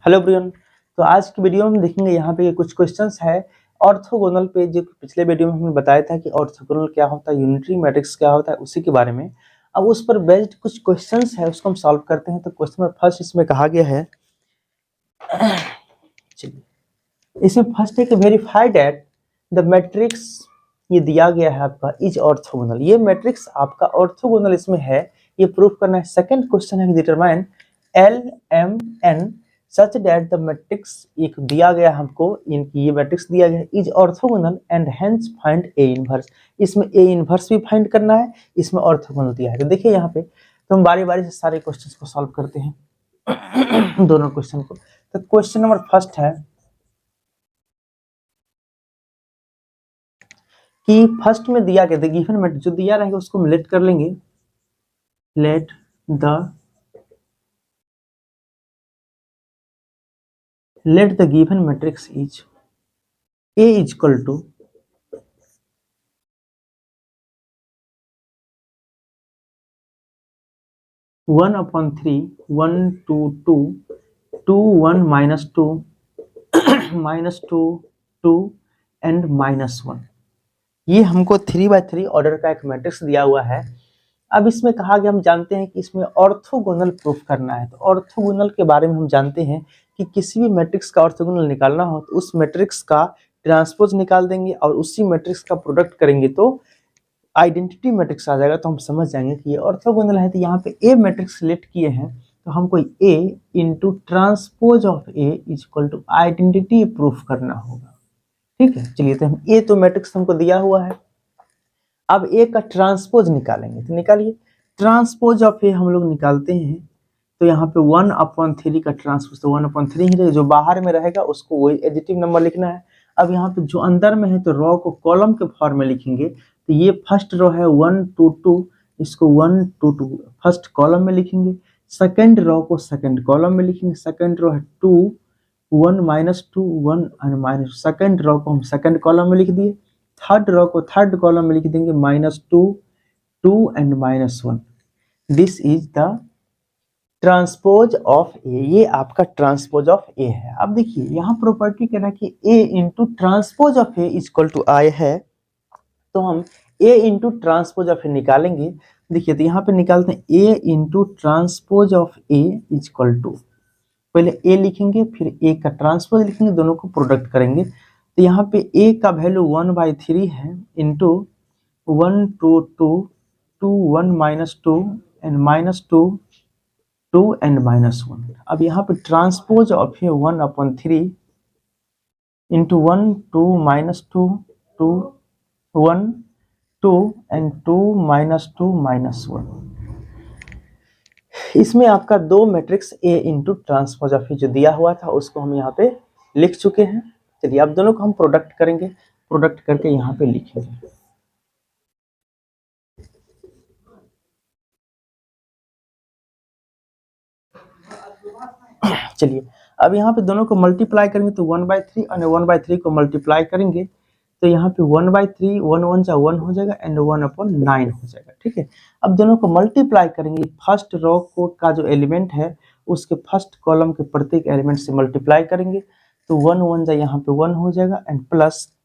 Hello everyone. तो आज की वीडियो में हम देखेंगे यहाँ पे कुछ क्वेश्चंस है ऑर्थोगोनल पे। जो पिछले वीडियो में हमने बताया था कि ऑर्थोगोनल क्या होता है, यूनिटरी मैट्रिक्स क्या होता है, उसी के बारे में अब उस पर बेस्ड कुछ क्वेश्चंस है, उसको हम सॉल्व करते हैं। तो क्वेश्चन नंबर फर्स्ट इसमें कहा गया है, चलिए इसमें फर्स्ट है कि वेरीफाई दैट द मैट्रिक्स, ये दिया गया है आपका, इज ऑर्थोगोनल। ये मैट्रिक्स आपका ऑर्थोगोनल इसमें है, ये प्रूफ करना है। सेकंड क्वेश्चन है कि determine L M N such that the matrix, एक दिया गया हमको, इनकी ये मैट्रिक्स दिया गया है, is orthogonal and hence find A inverse. इसमें ए इनवर्स भी फाइंड करना है, इसमें ऑर्थोगोनल दिया है। तो देखिए यहाँ पे तो हम बारी बारी से सारे क्वेश्चंस को सॉल्व करते हैं दोनों क्वेश्चन को। तो क्वेश्चन नंबर फर्स्ट है कि फर्स्ट में दिया गया गिवन मैट्रिक्स, जो दिया रहेगा उसको हम लेट कर लेंगे, let the given matrix is A is equal to 1/3 1 2 2 2 1 -2 -2 2 and -1। ये हमको 3/3 ऑर्डर का एक मैट्रिक्स दिया हुआ है। अब इसमें कहा गया, हम जानते हैं कि इसमें ऑर्थोगोनल प्रूफ करना है। तो ऑर्थोगोनल के बारे में हम जानते हैं कि किसी भी मैट्रिक्स का ऑर्थोगोनल निकालना हो तो उस मैट्रिक्स का ट्रांसपोज निकाल देंगे और उसी मैट्रिक्स का प्रोडक्ट करेंगे तो आइडेंटिटी मैट्रिक्स आ जाएगा। तो हम समझ जाएंगे कि ये ऑर्थोगोनल है। तो यहाँ पे ए मैट्रिक्स सिलेक्ट किए हैं तो हमको A into transpose of A is equal to identity proof करना होगा। ठीक है, चलिए तो हम ए तो मैट्रिक्स हमको दिया हुआ है, अब ए का ट्रांसपोज निकालेंगे। तो निकालिए, ट्रांसपोज ऑफ ए हम लोग निकालते हैं। तो यहाँ पे 1/3 का ट्रांसपोज, तो 1/3 ही रहेगा, जो बाहर में रहेगा उसको वही एडिटिव नंबर लिखना है। अब यहाँ पे जो अंदर में है तो रो को कॉलम के फॉर्म में लिखेंगे। तो ये फर्स्ट रो है 1 2 2, इसको 1 2 2 फर्स्ट कॉलम में लिखेंगे। सेकंड रो को सेकंड कॉलम में लिखेंगे। सेकंड रो है 2 1 -2 1 एंड सेकंड रो को हम सेकंड कॉलम में लिख दिए। थर्ड रो को थर्ड कॉलम में लिख देंगे -2 2 and -1। This is the transpose of A. ये आपका ट्रांसपोज ऑफ ए है। अब देखिए यहाँ प्रॉपर्टी कहना कि A into transpose of A is equal to I है, तो हम A into transpose of A निकालेंगे। देखिए तो यहाँ पे निकालते हैं A into transpose of A is equal to, पहले ए लिखेंगे फिर ए का ट्रांसपोज लिखेंगे, दोनों को प्रोडक्ट करेंगे। तो यहाँ पे ए का वैल्यू 1/3 है इंटू 1 2 2 2 1 -2 एंड -2 2 एंड -1। अब यहाँ पे ट्रांसपोज ऑफ है 1/3 इंटू 1 2 -2 2 1 2 एंड 2 -2 -1। इसमें आपका दो matrix A into transpose of जो दिया हुआ था उसको हम यहाँ पे लिख चुके हैं। चलिए अब दोनों को हम प्रोडक्ट करेंगे, प्रोडक्ट करके यहाँ पे लिखेंगे। चलिए अब यहाँ पे दोनों को मल्टीप्लाई करेंगे तो 1/3 और 1/3 को मल्टीप्लाई करेंगे तो यहाँ पे 1/3 1 1 जा 1 हो जाएगा एंड 1/9 हो जाएगा। ठीक है, अब दोनों को मल्टीप्लाई करेंगे, फर्स्ट रो को का जो एलिमेंट है उसके फर्स्ट कॉलम के प्रत्येक एलिमेंट से मल्टीप्लाई करेंगे तो 1 1 जा यहाँ पे 1 हो जाएगा एंड प्लस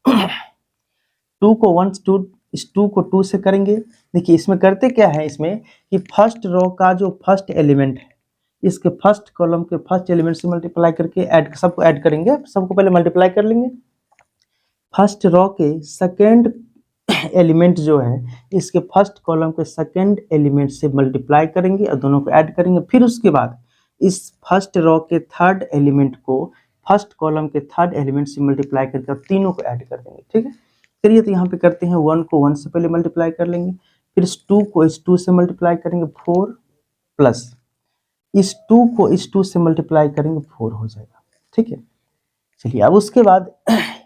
2 को 1 2 इस 2 को 2 से करेंगे। देखिए इसमें करते क्या है, इसमें कि फर्स्ट रो का जो फर्स्ट एलिमेंट है इसके फर्स्ट कॉलम के फर्स्ट एलिमेंट से मल्टीप्लाई करके ऐड, सबको ऐड करेंगे, सबको पहले मल्टीप्लाई कर लेंगे। फर्स्ट रो के सेकंड एलिमेंट जो है इसके फर्स्ट कॉलम के सेकंड एलिमेंट से मल्टीप्लाई करेंगे और दोनों को ऐड करेंगे। फिर उसके बाद इस फर्स्ट रो के थर्ड एलिमेंट को फर्स्ट कॉलम के थर्ड एलिमेंट से मल्टीप्लाई करके और तीनों को ऐड कर देंगे। ठीक है, चलिए तो यहाँ पे करते हैं 1 को 1 से पहले मल्टीप्लाई कर लेंगे, फिर इस 2 को इस 2 से मल्टीप्लाई करेंगे 4 प्लस इस 2 को इस 2 से मल्टीप्लाई करेंगे 4 हो जाएगा। ठीक है, चलिए अब उसके बाद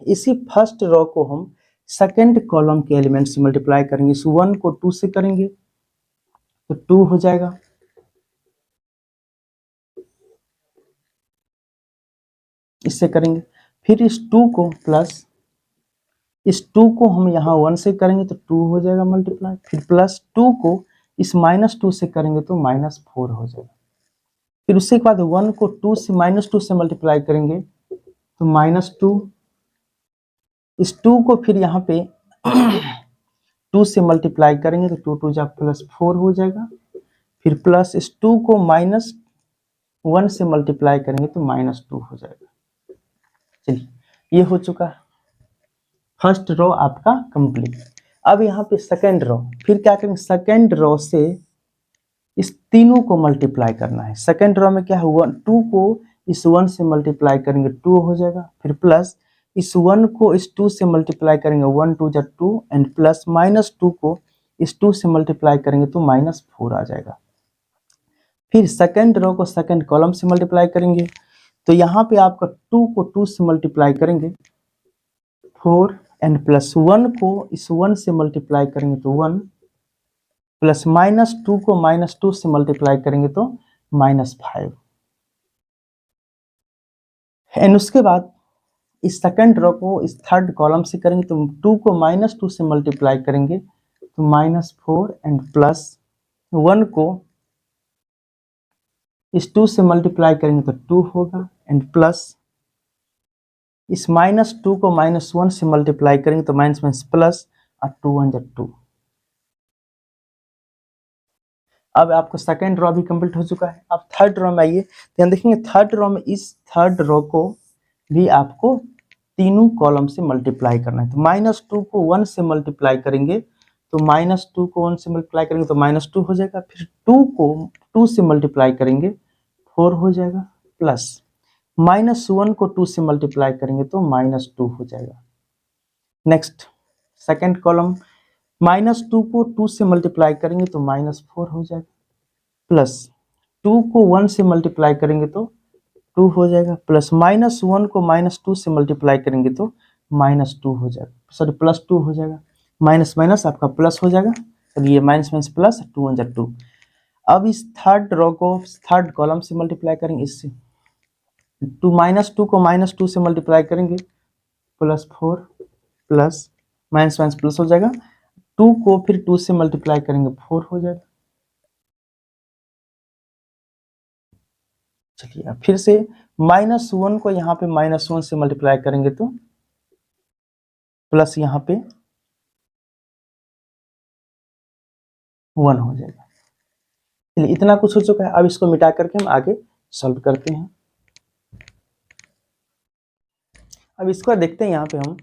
इसी फर्स्ट रो को हम सेकंड कॉलम के एलिमेंट से मल्टीप्लाई करेंगे। इस 1 को 2 से करेंगे तो 2 हो जाएगा, इससे करेंगे, फिर इस 2 को प्लस इस 2 को हम यहाँ 1 से करेंगे तो 2 हो जाएगा मल्टीप्लाई, फिर प्लस 2 को इस -2 से करेंगे तो -4 हो जाएगा। फिर उसके बाद 1 को 2 से -2 से मल्टीप्लाई करेंगे तो -2, इस 2 को फिर यहाँ पे 2 से मल्टीप्लाई करेंगे तो 2 2 जा +4 हो जाएगा। फिर प्लस इस 2 को -1 से मल्टीप्लाई करेंगे तो -2 हो जाएगा। चलिए, ये हो चुका। फर्स्ट रो आपका कंप्लीट। अब यहाँ पे सेकेंड रो, फिर क्या करेंगे, सेकेंड रो से इस तीनों को मल्टीप्लाई करना है। सेकेंड रो में क्या है, 2 को इस 1 से मल्टीप्लाई करेंगे 2 हो जाएगा। फिर प्लस इस 1 को इस 2 से मल्टीप्लाई करेंगे 1 2 जा 2 एंड प्लस -2 को इस 2 से मल्टीप्लाई करेंगे तो -4 आ जाएगा। फिर सेकेंड रो को सेकेंड कॉलम से मल्टीप्लाई करेंगे तो यहाँ पे आपका 2 को 2 से मल्टीप्लाई करेंगे 4 एंड प्लस 1 को इस 1 से मल्टीप्लाई करेंगे तो 1 प्लस -2 को -2 से मल्टीप्लाई करेंगे तो -5 एंड उसके बाद इस सेकंड रो को इस थर्ड कॉलम से करेंगे तो 2 को -2 से मल्टीप्लाई करेंगे तो -4 एंड प्लस 1 को इस 2 से मल्टीप्लाई करेंगे तो 2 होगा एंड प्लस इस -2 को -1 से मल्टीप्लाई करेंगे तो माइनस प्लस और 2 1 जा 2। अब आपको सेकेंड रो भी कंप्लीट हो चुका है। अब थर्ड रो में आइए, ध्यान देखेंगे थर्ड रो में इस थर्ड रो को भी आपको तीनों कॉलम से मल्टीप्लाई करना है। तो -2 को 1 से मल्टीप्लाई करेंगे तो -2 को 1 से मल्टीप्लाई करेंगे तो -2 हो जाएगा। फिर 2 को 2 से मल्टीप्लाई करेंगे 4 हो जाएगा प्लस -1 को 2 से मल्टीप्लाई करेंगे तो -2 हो जाएगा। नेक्स्ट सेकेंड कॉलम, -2 को 2 से मल्टीप्लाई करेंगे तो -4 हो जाएगा प्लस 2 को 1 से मल्टीप्लाई करेंगे तो 2 हो जाएगा प्लस -1 को -2 से मल्टीप्लाई करेंगे तो -2 हो जाएगा, सॉरी +2 हो जाएगा। माइनस माइनस आपका प्लस हो जाएगा, चलिए ये माइनस माइनस प्लस 2 1 2। अब इस थर्ड रो को थर्ड कॉलम से मल्टीप्लाई करेंगे, इससे -2 को -2 से मल्टीप्लाई करेंगे +4 प्लस माइनस माइनस प्लस हो जाएगा। 2 को फिर 2 से मल्टीप्लाई करेंगे 4 हो जाएगा। चलिए फिर से -1 को यहाँ पे -1 से मल्टीप्लाई करेंगे तो प्लस यहाँ पे 1 हो जाएगा। चलिए इतना कुछ हो चुका है। अब इसको मिटा करके हम आगे सॉल्व करते हैं। अब इसको देखते हैं यहाँ पे हम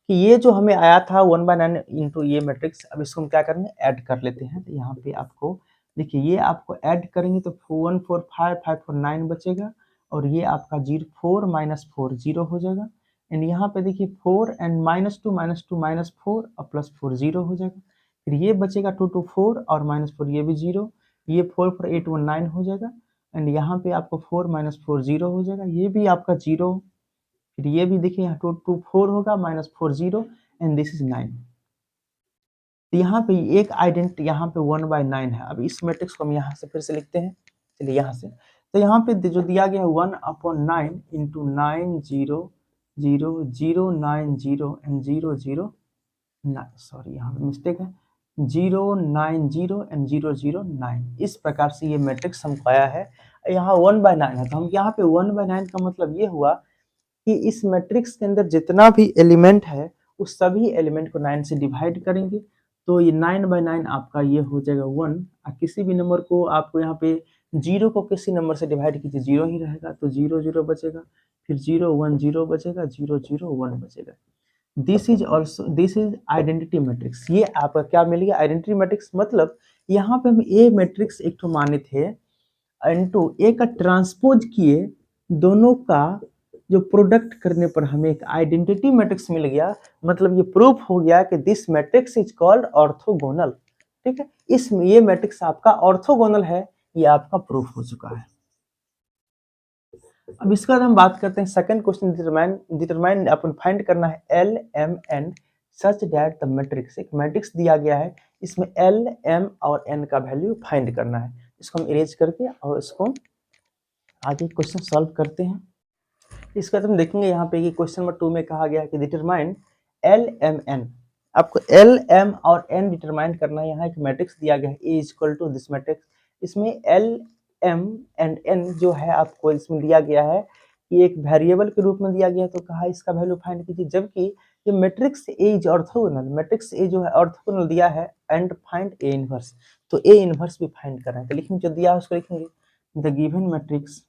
कि ये जो हमें आया था 1/9 इंटू ये मैट्रिक्स, अब इसको हम क्या करेंगे, ऐड कर लेते हैं। तो यहाँ पे आपको देखिए ये आपको ऐड करेंगे तो 1 4 5 5 4 9 बचेगा और ये आपका 0 4 -4 0 हो जाएगा। एंड यहाँ पे देखिए 4 एंड -2 -4 और +4 0 हो जाएगा। फिर ये बचेगा 2 2 4 और -4 ये भी 0, ये 4 4 8 1 9 हो जाएगा। एंड यहाँ पे आपको 4 -4 0 हो जाएगा, ये भी आपका 0। फिर ये भी देखिए यहाँ 2 2 4 होगा -4 0 एंड दिस इज 9। तो यहाँ पे एक आइडेंटिटी यहाँ पे 1/9 है। अब इस मैट्रिक्स को हम यहाँ से फिर से लिखते हैं। चलिए यहाँ से, तो यहाँ पे जो दिया गया है 1/9 इंटू 9 0 0 0 9 0 एंड 0 0 9, सॉरी यहाँ पे मिस्टेक है, 0 9 0 एंड 0 0 9। इस प्रकार से ये मैट्रिक्स हमको आया है। यहाँ 1/9 है, तो हम यहाँ पे 1/9 का मतलब ये हुआ कि इस मैट्रिक्स के अंदर जितना भी एलिमेंट है उस सभी एलिमेंट को 9 से डिवाइड करेंगे तो ये 9/9 आपका ये हो जाएगा 1। किसी भी नंबर को आपको यहाँ पे 0 को किसी नंबर से डिवाइड कीजिए 0 ही रहेगा, तो 0 0 बचेगा, फिर 0 1 0 बचेगा, 0 0 1 बचेगा। This is identity matrix. ये आपका क्या मिल गया, आइडेंटिटी मैट्रिक्स। मतलब यहाँ पे हम ए मैट्रिक्स एक तो माने थे इनटू ए का ट्रांसपोज किए, दोनों का जो प्रोडक्ट करने पर हमें एक आइडेंटिटी मैट्रिक्स मिल गया। मतलब ये प्रूफ हो गया कि this matrix is called orthogonal. ठीक है, इसमें ये मैट्रिक्स आपका ऑर्थोगोनल है, ये आपका प्रूफ हो चुका है। अब इसके बाद हम बात करते हैं सेकंड क्वेश्चन, डिटरमाइन अपन फाइंड करना है L M N such that the matrix. एक मैट्रिक्स दिया गया है, इसमें एल एम और एन का वैल्यू फाइंड करना है। इसको हम इरेज करके और इसको आगे क्वेश्चन सॉल्व करते हैं। इसके बाद हम देखेंगे यहाँ पे कि क्वेश्चन नंबर 2 में कहा गया है कि डिटरमाइन एल एम एन। आपको एल एम और एन डिटरमाइन करना है। यहाँ एक मैट्रिक्स दिया गया है ए इक्वल टू दिस मैट्रिक्स, इसमें एल m एंड n जो है आपको इसमें दिया गया है कि एक वेरिएबल के रूप में दिया गया है, तो कहा इसका वैल्यू फाइंड कीजिए, जबकि ये matrix A is orthogonal, matrix A जो है ऑर्थोगोनल दिया है एंड फाइंड ए इनवर्स, तो ए इनवर्स भी फाइंड करना है, तो लिखेंगे जो दिया है उसको लिखेंगे the given matrix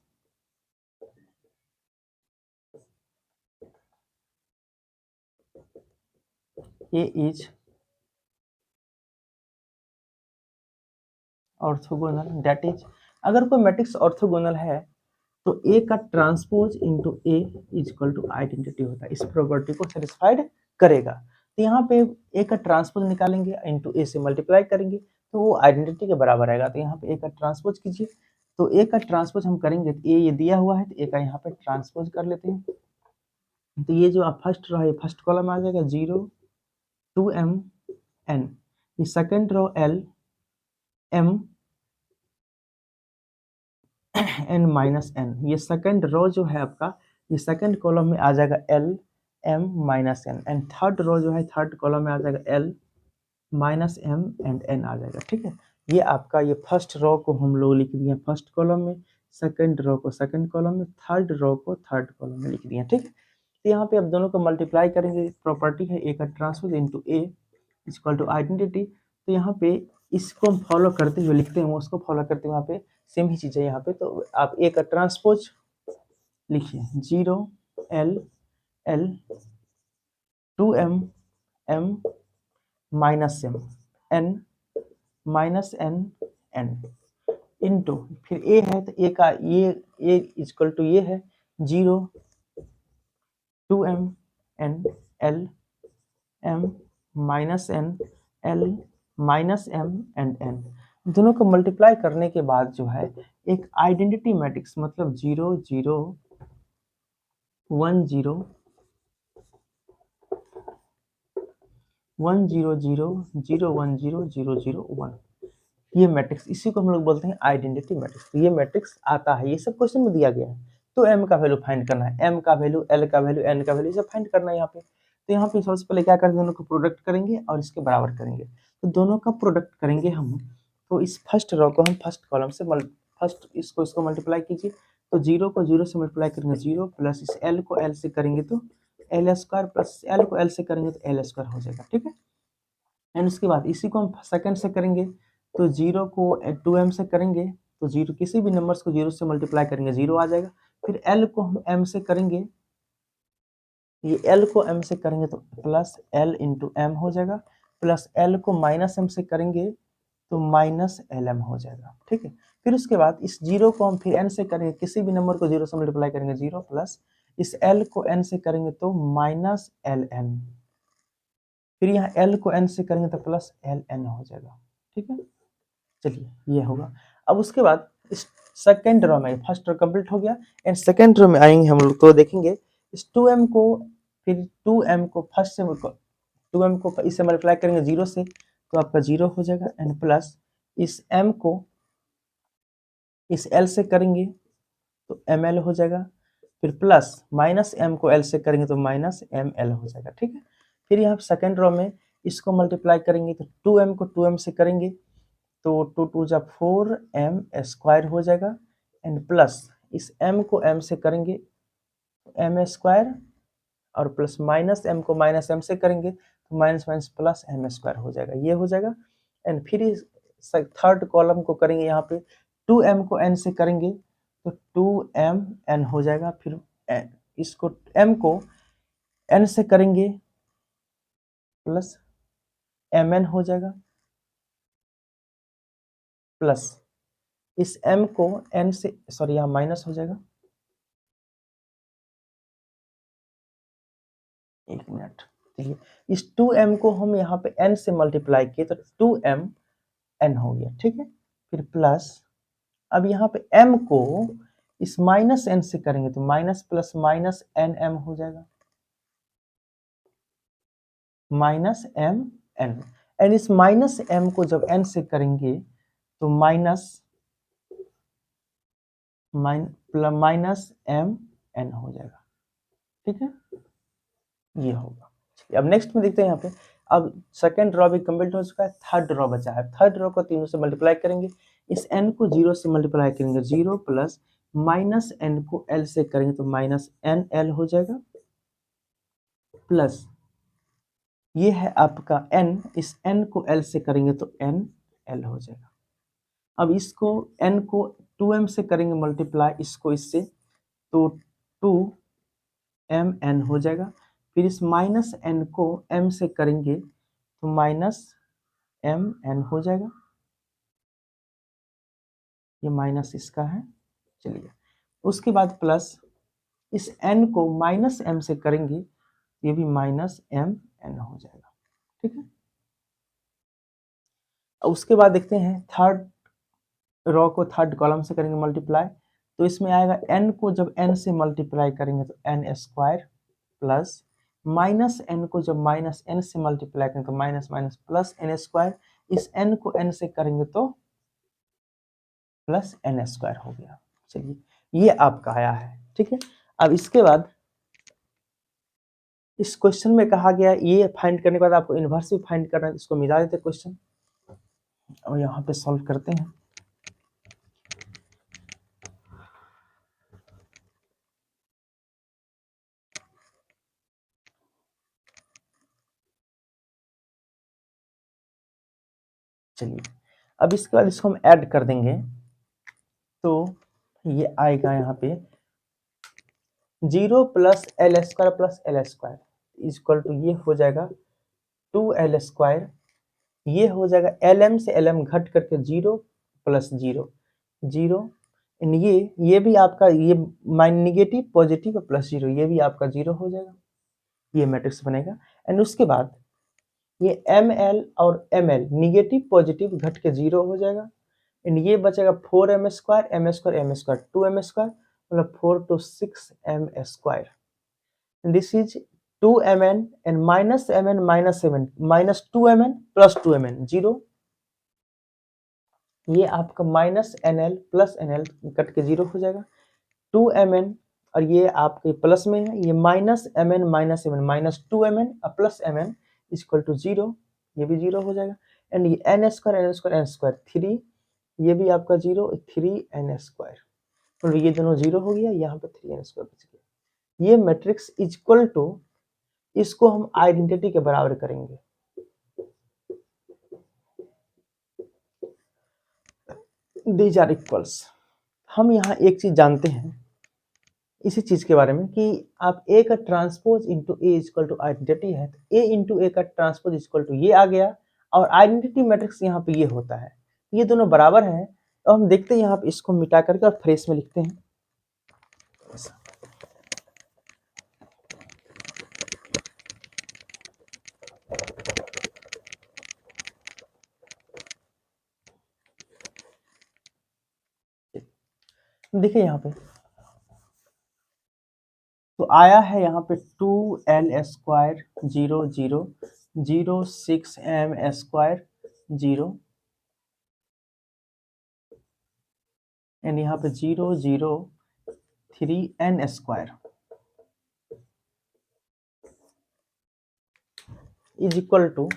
A is orthogonal, that is अगर कोई मैट्रिक्स ऑर्थोगोनल है तो ए का transpose into A is equal to identity होता है, इस प्रॉपर्टी को सेटिस्फाइड करेगा। तो यहाँ पे ए का ट्रांसपोज निकालेंगे इनटू ए से मल्टीप्लाई करेंगे तो वो आइडेंटिटी के बराबर आएगा। तो यहाँ पे ए का ट्रांसपोज कीजिए, तो ए का ट्रांसपोज हम करेंगे तो ए ये दिया हुआ है तो ए का यहाँ पे ट्रांसपोज कर लेते हैं। तो ये जो आप फर्स्ट रो है फर्स्ट कॉलम आ जाएगा 0 2 m n, ये second row l m n minus n, ये सेकंड रो जो है आपका ये सेकंड कॉलम में आ जाएगा l m minus n, and third row जो है थर्ड कॉलम में आ जाएगा l minus m and n आ जाएगा। ठीक है, ये आपका ये फर्स्ट रो को हम लोग लिख दिए फर्स्ट कॉलम में, सेकंड रो को सेकंड कॉलम में, थर्ड रो को थर्ड कॉलम में लिख दिए। ठीक है, तो यहाँ पे अब दोनों को मल्टीप्लाई करेंगे, प्रॉपर्टी है ए का transpose into A equal to identity. तो यहाँ पे इसको हम फॉलो करते हुए लिखते हैं, उसको फॉलो करते हुए यहाँ पे सेम ही चीज़ है यहाँ पे। तो आप ए का ट्रांसपोज लिखिए 0 l l 2m m minus m n minus n n into फिर ए है तो ए का ये इक्वल टू ये है 0 2m n l m minus n l minus m and n, दोनों को मल्टीप्लाई करने के बाद जो है एक आइडेंटिटी मैट्रिक्स मतलब 0 0 1 0 1 0 0 0 1 0 0 0 1, ये मैट्रिक्स इसी को हम लोग बोलते हैं आइडेंटिटी मैट्रिक्स। तो ये मैट्रिक्स आता है, ये सब क्वेश्चन में दिया गया है। तो m का वैल्यू फाइंड करना है, m का वैल्यू l का वैल्यू n का वैल्यू सब फाइंड करना है यहाँ पे। तो यहाँ पे सबसे पहले क्या करेंगे, दोनों को प्रोडक्ट करेंगे और इसके बराबर करेंगे। तो दोनों का प्रोडक्ट करेंगे हम, तो इस फर्स्ट रो को हम फर्स्ट कॉलम से फर्स्ट इसको मल्टीप्लाई कीजिए, तो 0 को 0 से मल्टीप्लाई करेंगे 0 प्लस इस l को l से करेंगे तो l स्क्वायर प्लस l को l से करेंगे तो l स्क्वायर हो जाएगा। ठीक है, एंड उसके बाद इसी को हम सेकंड से करेंगे, तो 0 को 2m से करेंगे तो 0 किसी भी नंबर्स को 0 से मल्टीप्लाई करेंगे 0 आ जाएगा। फिर l को हम m से करेंगे, ये l को m से करेंगे तो प्लस l इंटू एम हो जाएगा, प्लस l को माइनस m से करेंगे तो माइनस lm हो जाएगा। ठीक है, फिर उसके बाद इस 0 को हम फिर n से करेंगे, किसी भी नंबर को 0 से मल्टीप्लाई करेंगे 0 प्लस इस l को n से करेंगे तो माइनस ln, फिर यहाँ l को n से करेंगे तो प्लस ln हो जाएगा। ठीक है, चलिए ये होगा। अब उसके बाद इस सेकेंड रो में फर्स्ट रो कंप्लीट हो गया एंड सेकेंड रो में आएंगे हम लोग तो देखेंगे इस 2m को, फिर 2m को फर्स्ट से 2m को इससे मल्टीप्लाई करेंगे 0 से तो आपका 0 हो जाएगा, एंड प्लस इस m को इस l से करेंगे तो ml हो जाएगा, फिर प्लस माइनस m को l से करेंगे तो माइनस ml हो जाएगा। ठीक है, फिर यहाँ सेकेंड रो में इसको मल्टीप्लाई करेंगे तो 2m को 2m से करेंगे तो 2 2 जा 4m स्क्वायर हो जाएगा, एंड प्लस इस m को m से करेंगे m स्क्वायर और प्लस माइनस m को माइनस m से करेंगे तो minus minus plus m square हो जाएगा, ये हो जाएगा। एंड फिर थर्ड कॉलम को करेंगे, यहाँ पे 2m को n से करेंगे तो 2m n हो जाएगा, फिर इसको m को n से करेंगे प्लस mn हो जाएगा, प्लस इस m को n से सॉरी यहाँ माइनस हो जाएगा, एक मिनट, देखिए इस 2m को हम यहाँ पे n से मल्टीप्लाई किए तो 2m n हो गया। ठीक है, फिर प्लस अब यहाँ पे m को इस माइनस n से करेंगे तो माइनस प्लस माइनस nm हो जाएगा, माइनस m n, एंड इस माइनस m को जब n से करेंगे तो माइनस माइनस m n हो जाएगा। ठीक है, ये होगा। अब नेक्स्ट में देखते हैं यहाँ पे, अब सेकंड रो भी कंप्लीट हो चुका है, थर्ड रो बचा है। थर्ड रो को तीनों से मल्टीप्लाई करेंगे, इस n को 0 से मल्टीप्लाई करेंगे 0 प्लस माइनस n को l से करेंगे तो माइनस एन एल हो जाएगा, प्लस ये है आपका n, इस n को l से करेंगे तो n l हो जाएगा। अब इसको n को 2m से करेंगे मल्टीप्लाई, इसको इससे तो 2mn हो जाएगा। फिर इस माइनस n को m से करेंगे तो माइनस mn हो जाएगा, ये माइनस इसका है। चलिए उसके बाद प्लस इस n को माइनस m से करेंगे, ये भी माइनस mn हो जाएगा। ठीक है, उसके बाद देखते हैं थर्ड रो को थर्ड कॉलम से करेंगे मल्टीप्लाई, तो इसमें आएगा n को जब n से मल्टीप्लाई करेंगे तो n square, plus minus n को जब माइनस n से मल्टीप्लाई करेंगे तो minus minus plus n square, इस n को n से करेंगे तो प्लस n स्क्वायर हो गया। चलिए ये आपका आया है। ठीक है, अब इसके बाद इस क्वेश्चन में कहा गया ये फाइंड करने के बाद आपको इनवर्स भी फाइंड करना है, इसको मिला देते क्वेश्चन और यहाँ पे सॉल्व करते हैं। चलिए अब इसके बाद इसको हम ऐड कर देंगे तो ये आएगा यहाँ पे 0 plus L square plus L square equal to ये हो जाएगा 2l स्क्वायर, ये हो जाएगा lm से lm घट करके 0 प्लस 0 0, ये भी आपका ये नेगेटिव पॉजिटिव प्लस 0, ये भी आपका 0 हो जाएगा, ये मैट्रिक्स बनेगा। एंड उसके बाद ये ml और ml निगेटिव पॉजिटिव घट के 0 हो जाएगा, एंड ये बचेगा 4m square m square m square 2m square मतलब 4 to 6m square, this is 2mn and minus mn minus 7 minus 2mn plus 2mn 0, ये आपका minus nl plus nl cut के 0 हो जाएगा 2mn, और ये आपके प्लस में है, ये minus mn minus 7 minus 2mn plus mn equal to 0, ये भी 0 हो जाएगा। एंड ये n स्क्वायर 3, ये भी आपका 0 3n स्क्वायर, तो ये दोनों 0 हो गया, यहाँ पे 3n स्क्वायर बच गया। ये मैट्रिक्स इक्वल टू, इसको हम आइडेंटिटी के बराबर करेंगे, दीज आर इक्वल्स। हम यहाँ एक चीज जानते हैं इसी चीज के बारे में कि आप ए का transpose into A equal to identity है, तो ए इंटू ए का ट्रांसपोज इक्वल टू ये आ गया, और आइडेंटिटी मैट्रिक्स यहाँ पे ये होता है, ये दोनों बराबर हैं। तो हम देखते हैं यहाँ पे इसको मिटा करके और फ्रेश में लिखते हैं। देखिए यहाँ पे तो आया है यहाँ पे 2l square 0 0 0 6m square 0, and यहाँ पे 0 0 3n square is equal to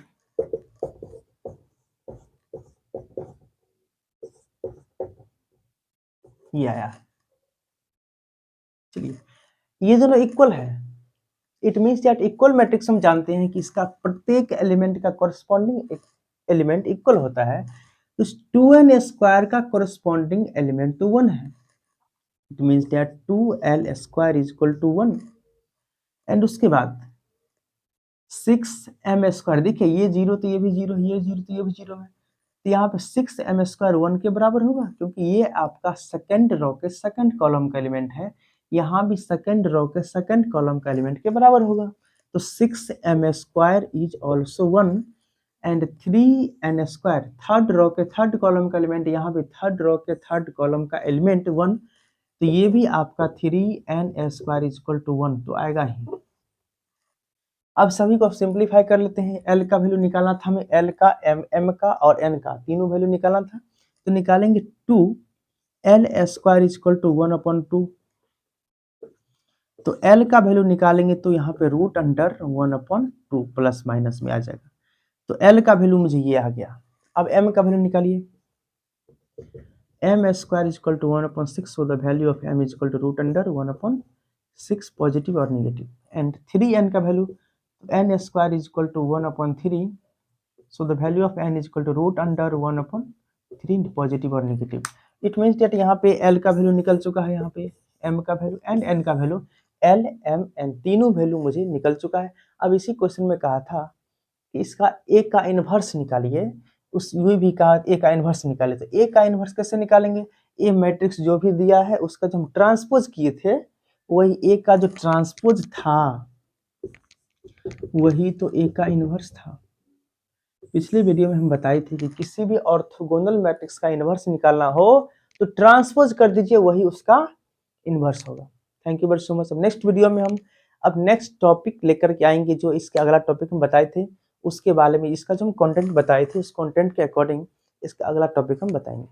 ये आया है। चलिए ये दोनों इक्वल है, it means that equal matrix हम जानते हैं कि इसका प्रत्येक एलिमेंट का कोरस्पॉन्डिंग एलिमेंट इक्वल होता है, तो 2n स्क्वायर का कोरस्पॉन्डिंग एलिमेंट तो 1 है, it means that 2l square is equal to 1। And उसके बाद 6m स्क्वायर, देखिए ये 0 तो ये भी 0, ये 0 तो ये भी 0 है, तो यहाँ पे 6m स्क्वायर 1 के बराबर होगा, क्योंकि ये आपका सेकंड रो के सेकंड कॉलम का एलिमेंट है, यहाँ भी सेकंड रो के सेकंड कॉलम का एलिमेंट के बराबर होगा, तो 6m square is also 1, and 3n square third row के थर्ड कॉलम का एलिमेंट, यहाँ भी थर्ड रो के थर्ड कॉलम का एलिमेंट 1, तो ये भी आपका 3n square is equal to 1 तो आएगा ही। अब सभी को सिंप्लीफाई कर लेते हैं, L का वैल्यू निकालना था हमें, L का M का और N का तीनों वैल्यू निकालना था, तो निकालेंगे 2l square is equal to 1/2, तो L का वैल्यू निकालेंगे तो यहाँ पे रूट अंडर 1/2 प्लस माइनस में आ जाएगा, तो L का वैल्यू मुझे ये आ गया। अब M का वैल्यू निकालिए, m square is equal to 1/6, so the value of m is equal to root under 1/6 positive और नेगेटिव, एंड 3n का value n square is equal to 1/3, so the value of n is equal to root under 1/3 positive और negative. It means that यहाँ पे l का value निकल चुका है, यहाँ पे m का वैल्यू एंड n का वैल्यू, l m n तीनों वैल्यू मुझे निकल चुका है। अब इसी क्वेश्चन में कहा था कि इसका a का इन्वर्स निकालिए, उस ये भी कहा a का इन्वर्स निकाले, तो a का इन्वर्स कैसे निकालेंगे, a मैट्रिक्स जो भी दिया है उसका जो हम ट्रांसपोज किए थे वही a का जो ट्रांसपोज था वही तो a का इन्वर्स था। पिछले वीडियो में हम बताए थे कि किसी भी ऑर्थोगोनल मैट्रिक्स का इन्वर्स निकालना हो तो ट्रांसपोज कर दीजिए, वही उसका इन्वर्स होगा। Thank you very so much. अब नेक्स्ट वीडियो में हम अब नेक्स्ट टॉपिक लेकर के आएंगे, जो इसके अगला टॉपिक हम बताए थे उसके बारे में, इसका जो हम कंटेंट बताए थे उस कंटेंट के अकॉर्डिंग इसका अगला टॉपिक हम बताएंगे।